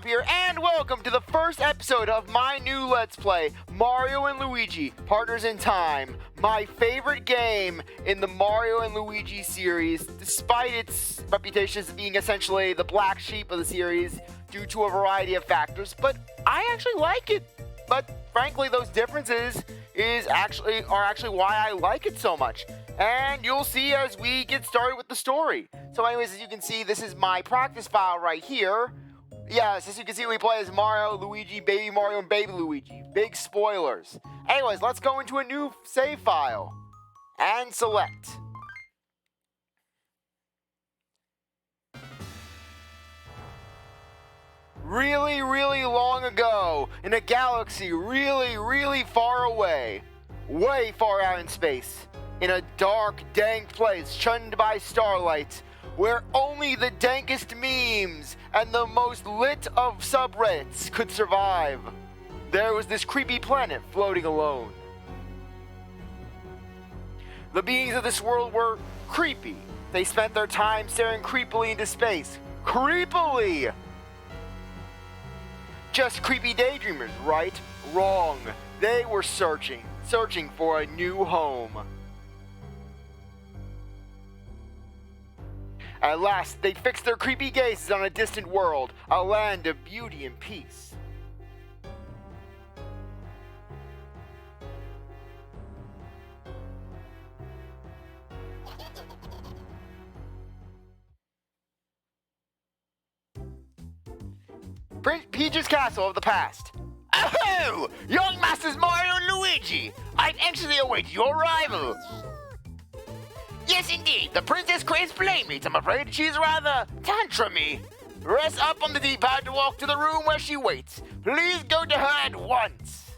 CzarThwomp here, and welcome to the first episode of my new Let's Play, Mario and Luigi, Partners in Time. My favorite game in the Mario and Luigi series, despite its reputation as being essentially the black sheep of the series due to a variety of factors, but I actually like it. But frankly, those differences are actually why I like it so much. And you'll see as we get started with the story. So anyways, as you can see, this is my practice file right here. Yes, as you can see, we play as Mario, Luigi, Baby Mario, and Baby Luigi. Big spoilers. Anyways, let's go into a new save file. And select. Really, really long ago, in a galaxy really, really far away. Way far out in space. In a dark, dank place shunned by starlight, where only the dankest memes and the most lit of subreddits could survive. There was this creepy planet floating alone. The beings of this world were creepy. They spent their time staring creepily into space. Creepily! Just creepy daydreamers, right? Wrong. They were searching for a new home. At last, they fixed their creepy gazes on a distant world, a land of beauty and peace. Peach's Castle of the past. Oh! Young Masters Mario and Luigi! I anxiously await your arrival! Yes, indeed, the princess craves playmates, I'm afraid. She's rather tantrumy. Press up on the D-pad to walk to the room where she waits. Please go to her at once.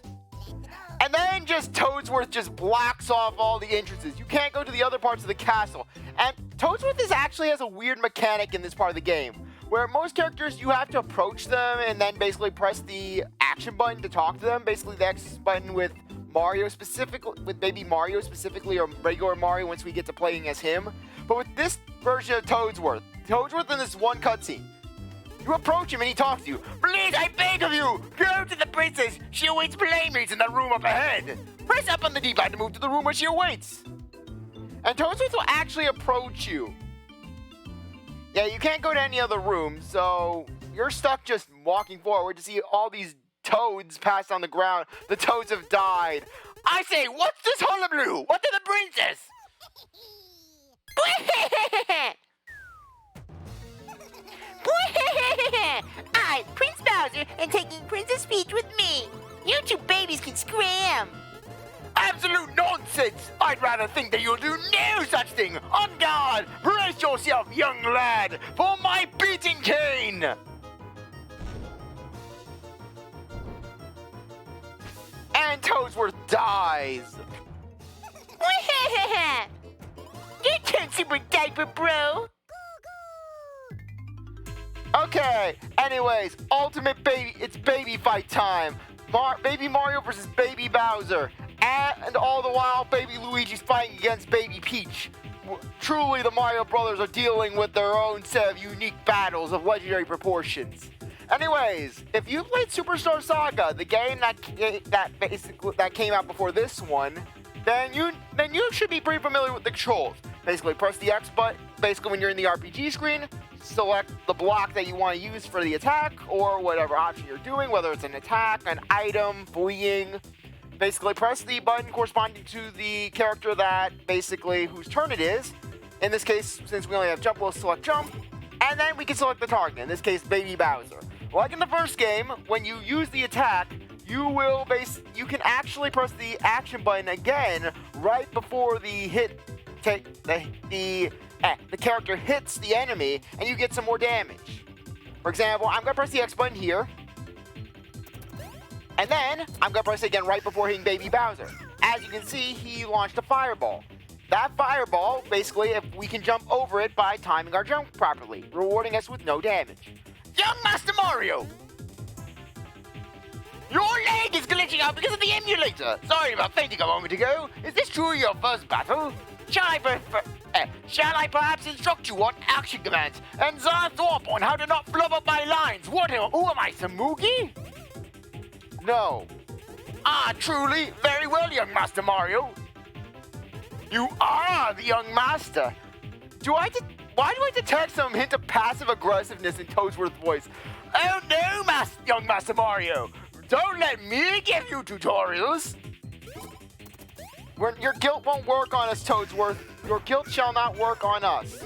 And then Toadsworth just blocks off all the entrances. You can't go to the other parts of the castle. And Toadsworth actually has a weird mechanic in this part of the game, where most characters, you have to approach them and then basically press the action button to talk to them. Basically the X button with Mario specifically, with Baby Mario specifically, or regular Mario once we get to playing as him. But with this version of Toadsworth in this one cutscene, you approach him and he talks to you. Please, I beg of you, go to the princess. She awaits playmates in the room up ahead. Press up on the D-pad to move to the room where she awaits. And Toadsworth will actually approach you. Yeah, you can't go to any other room, so you're stuck just walking forward to see all these toads passed on the ground. The toads have died. I say, what's this hullabaloo? What to the princess? I'm Prince Bowser, and taking Princess Peach with me. You two babies can scram. Absolute nonsense! I'd rather think that you'll do no such thing. On guard! Brace yourself, young lad, for my beating cane! And Toadsworth dies. Your turn, Super Diaper Bro. Okay, anyways, it's baby fight time. Baby Mario versus Baby Bowser. And all the while, Baby Luigi's fighting against Baby Peach. Truly, the Mario Brothers are dealing with their own set of unique battles of legendary proportions. Anyways, if you played Superstar Saga, the game that came out before this one, then you should be pretty familiar with the controls. Basically, press the X button. Basically, when you're in the RPG screen, select the block that you want to use for the attack, or whatever option you're doing, whether it's an attack, an item, fleeing. Basically, press the button corresponding to the character whose turn it is. In this case, since we only have jump, we'll select jump, and then we can select the target. In this case, Baby Bowser. Like in the first game, when you use the attack, you can actually press the action button again right before the character hits the enemy, and you get some more damage. For example, I'm gonna press the X button here, and then I'm gonna press it again right before hitting Baby Bowser. As you can see, he launched a fireball. That fireball, basically, if we can jump over it by timing our jump properly, rewarding us with no damage. Young Master Mario! Your leg is glitching out because of the emulator. Sorry about fainting a moment ago. Is this truly your first battle? Shall I Shall I perhaps instruct you on action commands and CzarThwomp on how to not flub up my lines? Who am I, Samugi? No. Ah, truly? Very well, young Master Mario. You are the young master. Why do I detect some hint of passive aggressiveness in Toadsworth's voice? Oh no, young Master Mario. Don't let me give you tutorials. Your guilt won't work on us, Toadsworth. Your guilt shall not work on us.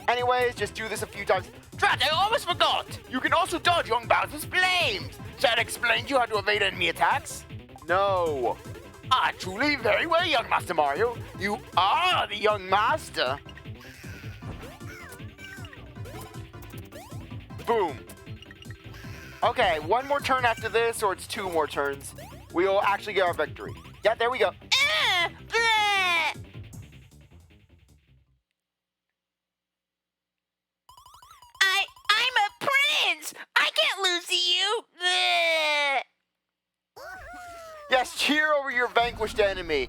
Anyways, just do this a few times. Drat, I almost forgot. You can also dodge young Bowser's flames. Shall I explain to you how to evade enemy attacks? No. Ah, truly, very well, young Master Mario. You are the young master. Boom. Okay, one more turn after this, or it's 2 more turns. We will actually get our victory. Yeah, there we go. I'm a prince! I can't lose to you! Yes, cheer over your vanquished enemy.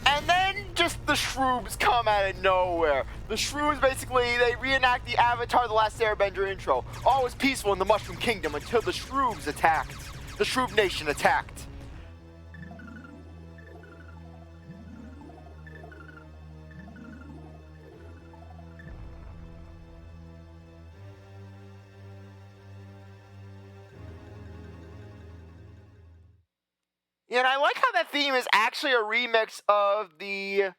And then just the Shroobs come out of nowhere. The Shroobs basically, they reenact the Avatar The Last Airbender intro. All was peaceful in the Mushroom Kingdom until the Shroobs attacked. The Shroob Nation attacked. And I like how that theme is actually a remix of the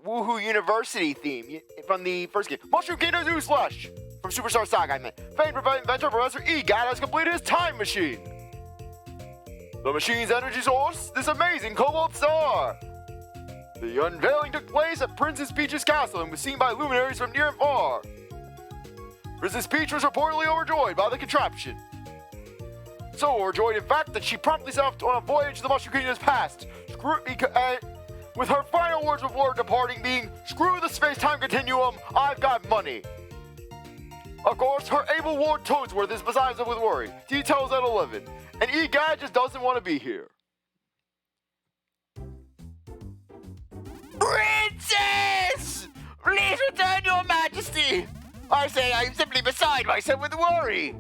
Woohoo University theme from the first game. Mushroom Kingdom Newsflash! From Superstar Saga, I meant. Famed inventor Professor E-God has completed his time machine. The machine's energy source, this amazing cobalt star. The unveiling took place at Princess Peach's castle and was seen by luminaries from near and far. Princess Peach was reportedly overjoyed by the contraption. So overjoyed, in fact, that she promptly set off on a voyage to the Mushroom Kingdom's past. With her final words before departing being, "Screw the space-time continuum, I've got money." Of course, her able ward Toadsworth is besides with worry. Details at 11. And E-Guy just doesn't want to be here. Princess! Please return, your majesty! I say I am simply beside myself with worry.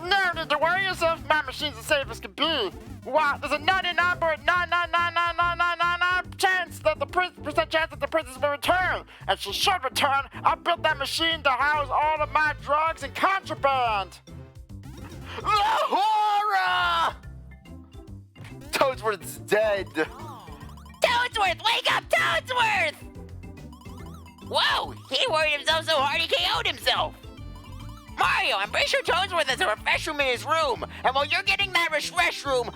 No need to worry yourself, my machine's as safe as can be. Wow, there's a 99.9999999% chance that the princess will return. And she should return. I built that machine to house all of my drugs and contraband. The horror! Toadsworth's dead. Toadsworth, wake up, Toadsworth! Whoa, he worried himself so hard he KO'd himself. Mario, I'm pretty sure Toadsworth has a refresh room in his room. And while you're getting that refresh room,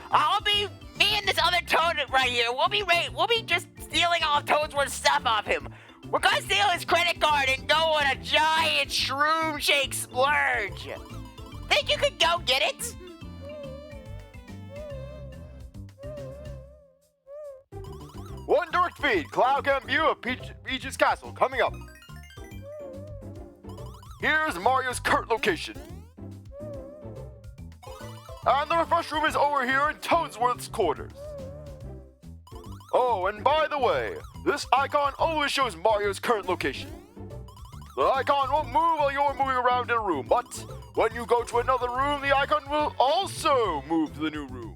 me and this other Toad right here, we'll be just stealing all of Toadsworth's stuff off him. We're gonna steal his credit card and go on a giant shroom shake splurge. Think you could go get it? One direct feed, cloud cam view of Peach's castle coming up. Here's Mario's current location. And the refresh room is over here in Toadsworth's quarters. Oh, and by the way, this icon always shows Mario's current location. The icon won't move while you're moving around in a room, but when you go to another room, the icon will also move to the new room.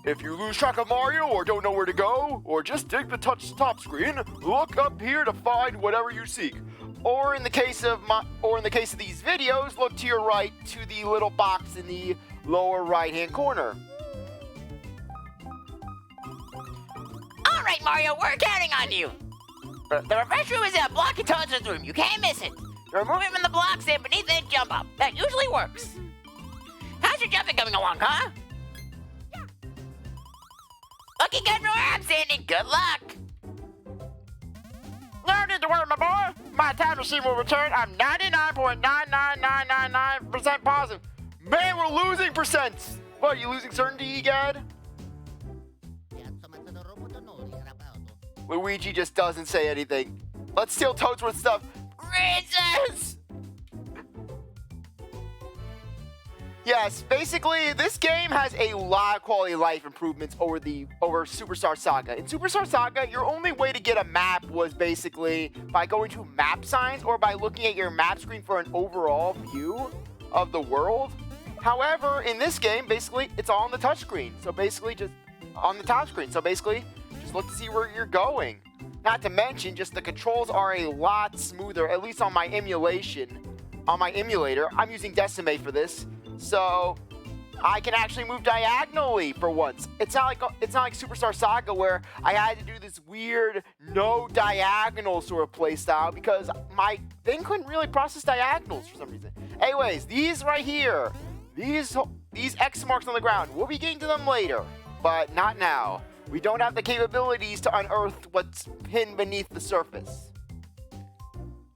If you lose track of Mario or don't know where to go, or just dig the top screen, look up here to find whatever you seek. Or in the case of these videos, look to your right to the little box in the lower right-hand corner. All right, Mario, we're counting on you. The refresh room is in a block in Toadsworth's room. You can't miss it. Remove it from the blocks there beneath it and jump up. That usually works. How's your jumping coming along, huh? Looking good from where I'm standing. Good luck. No need to worry, my boy. My time machine will return. I'm 99.99999% positive. Man, we're losing percents. What, are you losing certainty, Egad? Luigi just doesn't say anything. Let's steal Toadsworth's stuff. Princess! Yes, basically, this game has a lot of quality of life improvements over Superstar Saga. In Superstar Saga, your only way to get a map was basically by going to map signs or by looking at your map screen for an overall view of the world. However, in this game, basically, it's all on the touchscreen. So basically, just on the top screen. So basically, just look to see where you're going. Not to mention, just the controls are a lot smoother, at least on my emulation. On my emulator, I'm using Decimate for this. So I can actually move diagonally for once. It's not like Superstar Saga where I had to do this weird no diagonal sort of play style because my thing couldn't really process diagonals for some reason. Anyways, these right here, these X marks on the ground, we'll be getting to them later, but not now. We don't have the capabilities to unearth what's hidden beneath the surface.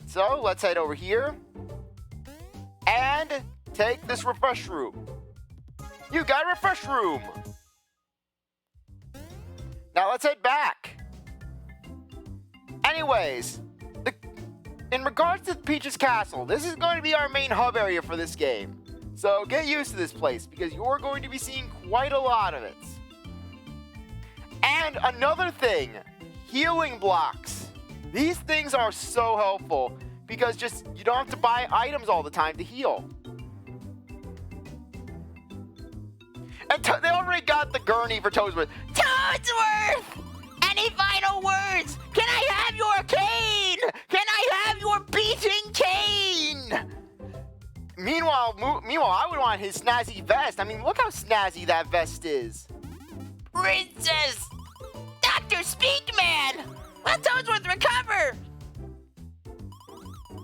So let's head over here and take this refresh room. You got a refresh room. Now let's head back. Anyways, in regards to Peach's Castle, this is going to be our main hub area for this game. So get used to this place because you're going to be seeing quite a lot of it. And another thing, healing blocks. These things are so helpful because you don't have to buy items all the time to heal. And they already got the gurney for Toadsworth. Toadsworth! Any final words? Can I have your cane? Can I have your beating cane? Meanwhile, I would want his snazzy vest. I mean, look how snazzy that vest is. Princess! Dr. Speakman! Let Toadsworth recover!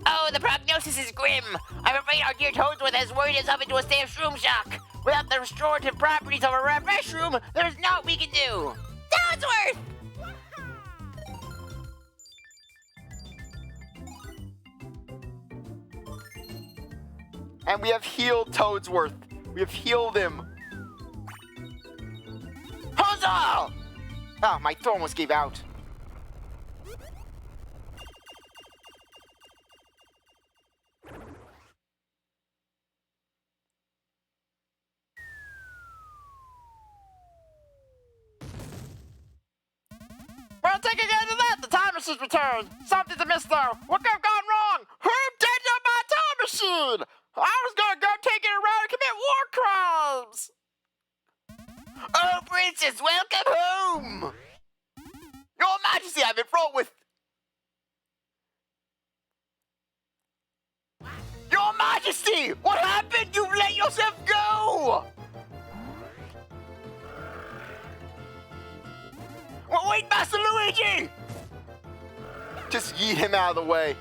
Oh, the prognosis is grim. I'm afraid our dear Toadsworth has worried himself into a state of shroom shock. Without the restorative properties of a refresh room, there's naught we can do. Toadsworth! And we have healed Toadsworth. We have healed him. Huzzah! Ah, my throw almost gave out. Well, take again to that. The time machine's returned. Something's amiss though. What could have gone wrong? Who dented my time machine? I was gonna go take it around and commit war crimes. Oh, Princess, welcome home! Your Majesty, I've been fraught with... Your Majesty, what happened? You let yourself go. Well, wait, Master Luigi! Just yeet him out of the way.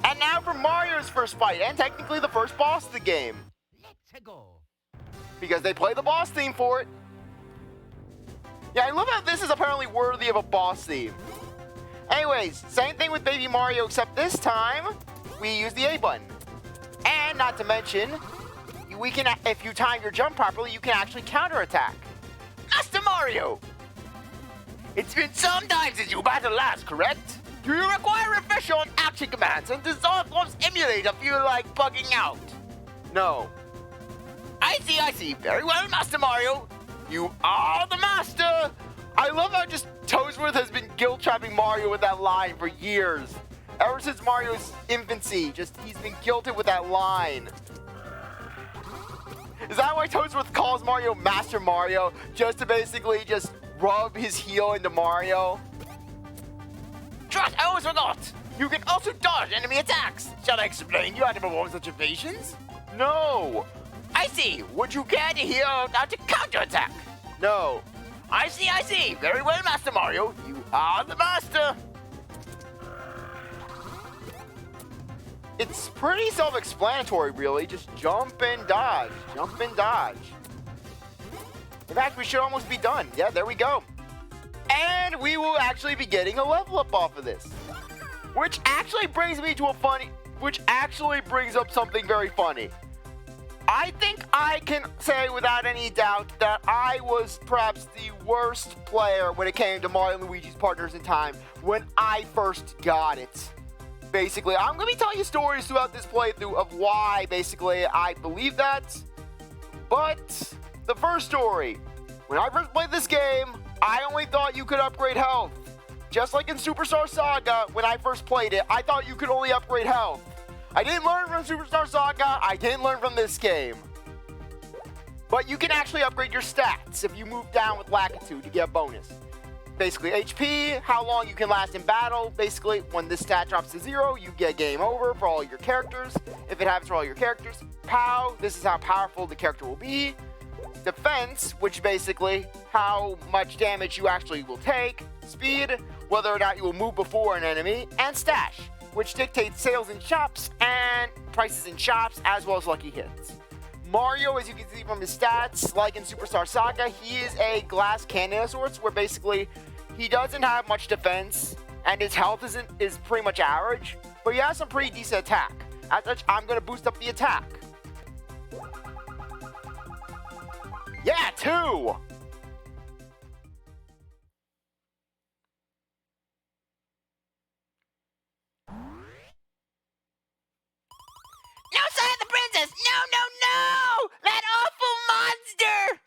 And now for Mario's first fight, and technically the first boss of the game. Let's go. Because they play the boss theme for it. Yeah, I love how this is apparently worthy of a boss theme. Anyways, same thing with Baby Mario, except this time, we use the A button. And not to mention, we can, if you time your jump properly, you can actually counterattack. Master Mario! It's been some time since you battled last, correct? Do you require a refresher on action commands, and does CzarThwomp's emulator feel like bugging out? No. I see. Very well, Master Mario. You are the master! I love how just Toadsworth has been guilt-trapping Mario with that line for years. Ever since Mario's infancy, he's been guilted with that line. Is that why Toadsworth calls Mario Master Mario? Just to basically just rub his heel into Mario? Trust, I always forgot. You can also dodge enemy attacks. Shall I explain you how to perform such evasions? No. I see. Would you care to hear how to counterattack? No. I see. Very well, Master Mario. You are the master. It's pretty self-explanatory, really. Just jump and dodge. Jump and dodge. In fact, we should almost be done. Yeah, there we go. And we will actually be getting a level up off of this. Which actually brings me to up something very funny. I think I can say without any doubt that I was perhaps the worst player when it came to Mario and Luigi's Partners in Time when I first got it. Basically, I'm going to be telling you stories throughout this playthrough of why, basically, I believe that. But the first story. When I first played this game, I only thought you could upgrade health. Just like in Superstar Saga, when I first played it, I thought you could only upgrade health. I didn't learn from Superstar Saga, I didn't learn from this game. But you can actually upgrade your stats if you move down with Lakitu to get a bonus. Basically, HP, how long you can last in battle. Basically, when this stat drops to 0, you get game over for all your characters. If it happens for all your characters. POW, this is how powerful the character will be. Defense, which basically how much damage you actually will take. Speed, whether or not you will move before an enemy. And stash, which dictates sales in shops and prices in shops, as well as lucky hits. Mario, as you can see from his stats, like in Superstar Saga, he is a glass cannon of sorts, where basically he doesn't have much defense, and his health is pretty much average, but he has some pretty decent attack. As such, I'm going to boost up the attack. Yeah, 2! No sign of the princess! No, no, no! That awful monster!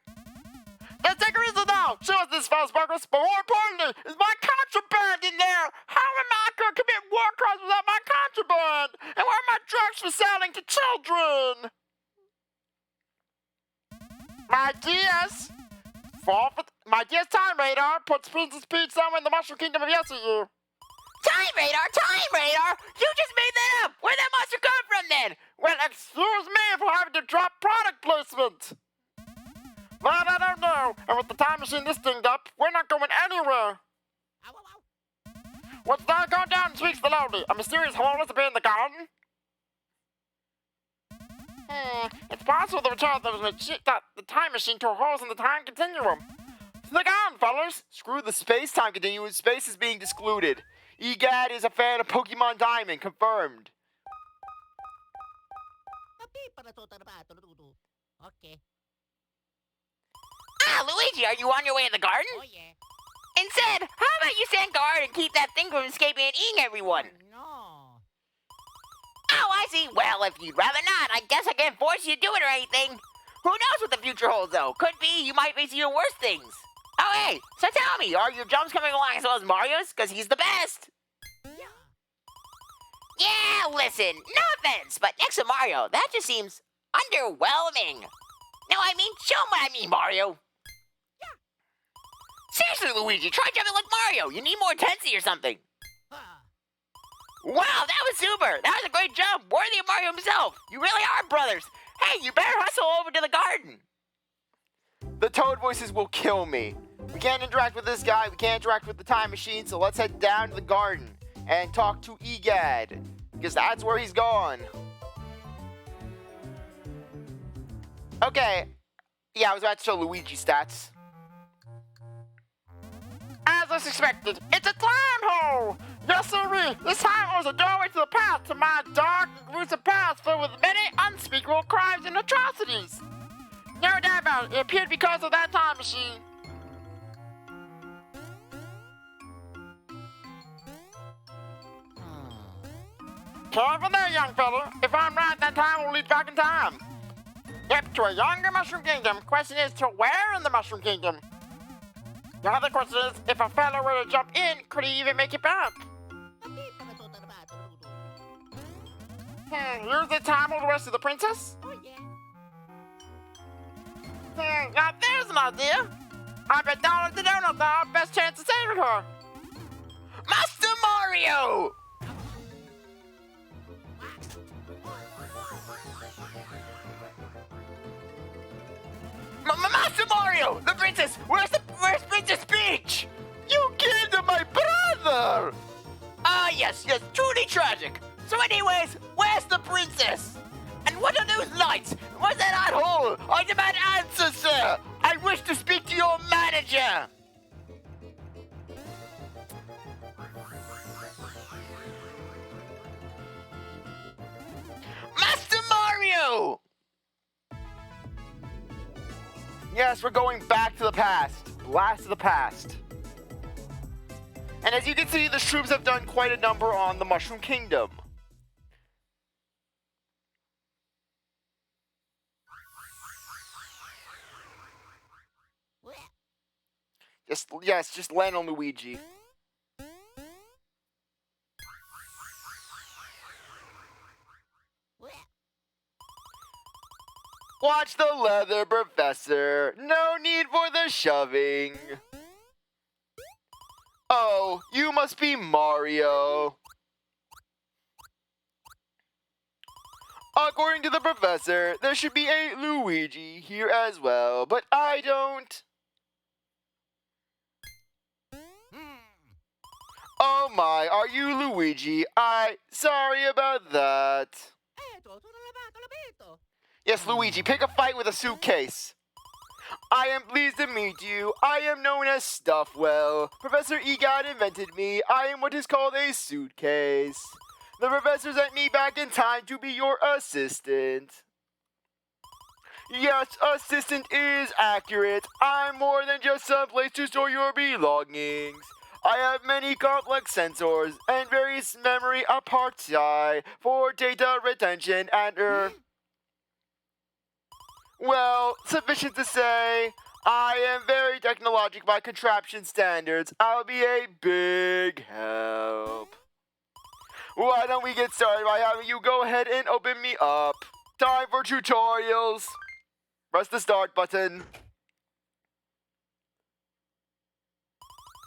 Now take a reason now! Show us this fast progress, but more importantly, is my contraband in there! How am I going to commit war crimes without my contraband? And where are my drugs for selling to children? My dear's time radar puts Princess Peach somewhere in the Mushroom Kingdom of yesteryear. Time radar! Time radar! You just made that up! Where'd that monster come from then? Well, excuse me for having to drop product placement. That I don't know. And with the time machine this thinged up, we're not going anywhere. What's that? Go down and speaks the loudly. A mysterious hole has appeared in the garden. It's possible the return of the time machine tore holes in the time continuum. Look on, fellas. Screw the space-time continuum. Space is being excluded. EGAD is a fan of Pokemon Diamond. Confirmed. Okay. Ah, Luigi, are you on your way in the garden? Oh yeah. Instead, how about you stand guard and keep that thing from escaping and eating everyone? No. Oh, I see. Well, if you'd rather not, I guess I can't force you to do it or anything. Who knows what the future holds, though? Could be you might face even worse things. Oh, hey, so tell me, are your jumps coming along as well as Mario's? Because he's the best. Yeah, listen, no offense, but next to Mario, that just seems underwhelming. No, I mean, show him what I mean, Mario. Seriously, Luigi, try jumping like Mario. You need more intensity or something. Wow, that was super. That was a great jump. Worthy of Mario himself. You really are brothers. Hey, you better hustle over to the garden. The Toad voices will kill me. We can't interact with this guy. We can't interact with the time machine. So let's head down to the garden and talk to EGAD, because that's where he's gone. Okay. Yeah, I was about to show Luigi stats. As I suspected, it's a time hole! Yes, sirree! This time hole is a doorway to the past, to my dark and gruesome past filled with many unspeakable crimes and atrocities. No doubt about it, it appeared because of that time machine. Careful there, young fella. If I'm right, that time will lead back in time. Yep, to a younger Mushroom Kingdom. Question is, to where in the Mushroom Kingdom? The other question is, if a fellow were to jump in, could he even make it back? Use the time of the rest of the princess? Oh yeah. Now there's an idea. I bet Donald the Donut is our best chance of saving her. Master Mario! Master Mario! The princess! Where's Princess Peach? You killed my brother! Ah, yes, truly tragic. So anyways, where's the princess? And what are those lights? What's that odd hole? I demand answers, sir! I wish to speak to your manager! Master Mario! Yes, we're going back to the past. Blast to the past. And as you can see, the Shroobs have done quite a number on the Mushroom Kingdom. Just land on Luigi. Watch the leather, Professor. No need for the shoving. Oh, you must be Mario. According to the professor, there should be a Luigi here as well, but I don't. Oh my, are you Luigi? Sorry about that. Yes, Luigi, pick a fight with a suitcase. I am pleased to meet you. I am known as Stuffwell. Professor Egon invented me. I am what is called a suitcase. The professor sent me back in time to be your assistant. Yes, assistant is accurate. I'm more than just some place to store your belongings. I have many complex sensors and various memory apartheid for data retention and well, sufficient to say, I am very technologic by contraption standards. I'll be a big help. Why don't we get started by having you go ahead and open me up? Time for tutorials. Press the start button.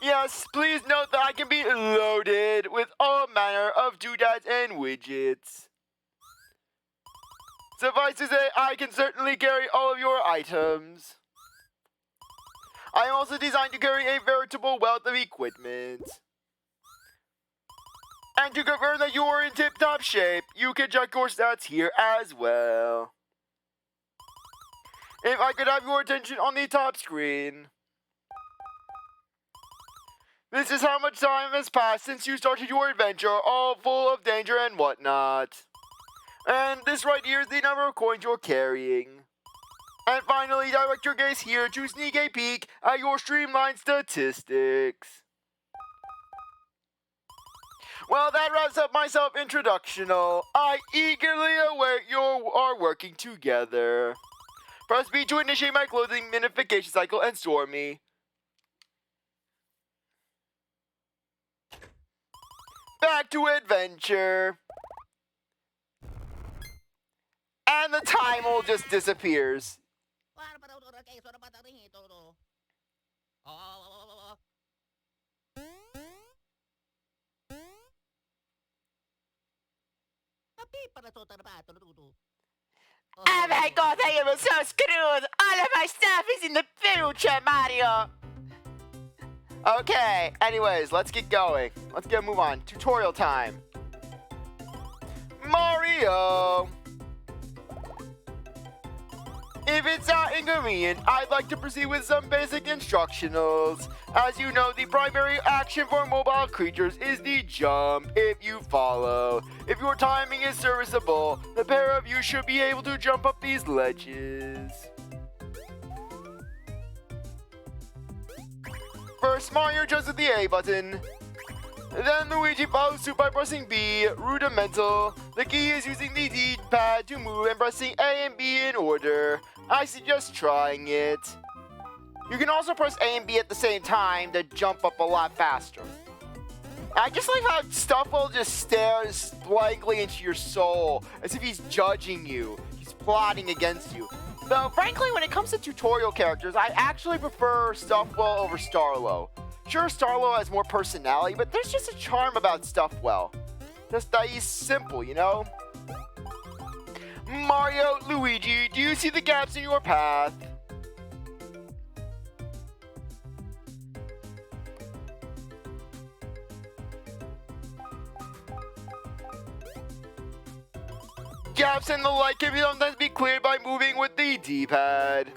Yes, please note that I can be loaded with all manner of doodads and widgets. Suffice to say, I can certainly carry all of your items. I am also designed to carry a veritable wealth of equipment. And to confirm that you are in tip-top shape, you can check your stats here as well. If I could have your attention on the top screen. This is how much time has passed since you started your adventure, all full of danger and whatnot. And this right here is the number of coins you're carrying. And finally, direct your gaze here to sneak a peek at your streamlined statistics. Well, that wraps up my self-introductional. I eagerly await our working together. Press B to initiate my clothing minification cycle and store me. Back to adventure. And the time all just disappears. Oh my god, I am so screwed! All of my stuff is in the future, Mario! Okay, anyways, let's get going. Let's move on. Tutorial time. Mario! If it's not inconvenient, I'd like to proceed with some basic instructionals. As you know, the primary action for mobile creatures is the jump, if you follow. If your timing is serviceable, the pair of you should be able to jump up these ledges. First, Mario jumps with the A button. Then Luigi follows suit by pressing B, rudimental. The key is using the D-pad to move and pressing A and B in order. I suggest trying it. You can also press A and B at the same time to jump up a lot faster. I just like how Stuffwell just stares blankly into your soul, as if he's judging you. He's plotting against you. Though, frankly, when it comes to tutorial characters, I actually prefer Stuffwell over Starlo. Sure, Starlo has more personality, but there's just a charm about Stuffwell. Just that he's simple, you know? Mario, Luigi, do you see the gaps in your path? Gaps in the light can sometimes be cleared by moving with the D-pad.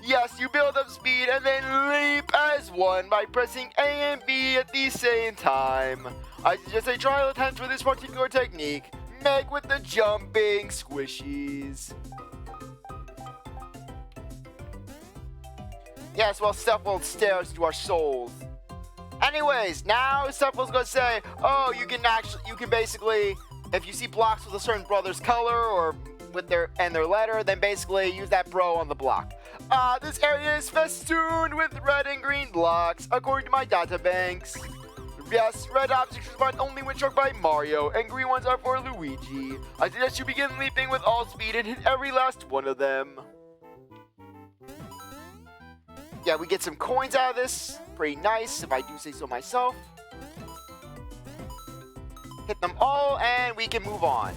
Yes, you build up speed and then leap as one by pressing A and B at the same time. I suggest a trial attempt for this particular technique. Make with the jumping squishies. Yes, well, Stuffwell stares into our souls. Anyways, now Stuffwell's gonna say, oh, you can basically, if you see blocks with a certain brother's color or with their letter, then basically use that bro on the block. This area is festooned with red and green blocks, according to my databanks. Yes, red objects respond only when struck by Mario, and green ones are for Luigi. I suggest you begin leaping with all speed and hit every last one of them. Yeah, we get some coins out of this. Pretty nice, if I do say so myself. Hit them all, and we can move on.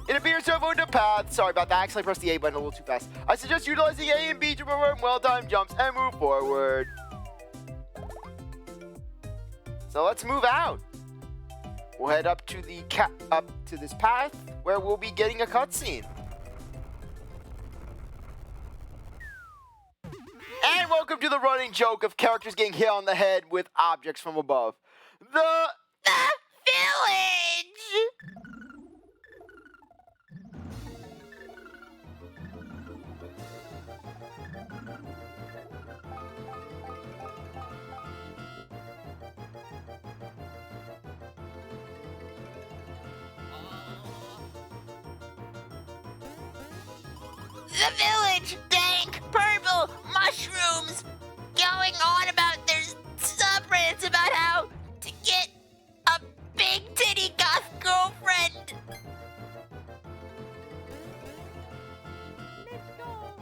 It appears to have opened a path. Sorry about that, I actually pressed the A button a little too fast. I suggest utilizing A and B to perform well-timed jumps and move forward. So let's move out. We'll head up to this path where we'll be getting a cutscene. And welcome to the running joke of characters getting hit on the head with objects from above. The village! The village! Dank! Purple! Mushrooms! Going on about their subreddits about how to get a big titty goth girlfriend! Let's go!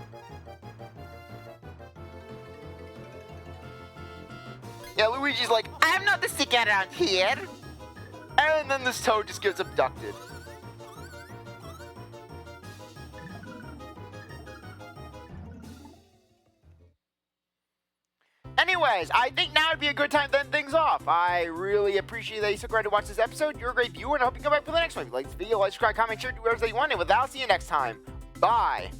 Yeah, Luigi's like, I'm not the stick around here! and then this toad just gets abducted. Anyways, I think now would be a good time to end things off. I really appreciate that you stuck around to watch this episode. You're a great viewer, and I hope you come back for the next one. If you like this video, like, subscribe, comment, share, do whatever you want. And with that, I'll see you next time. Bye.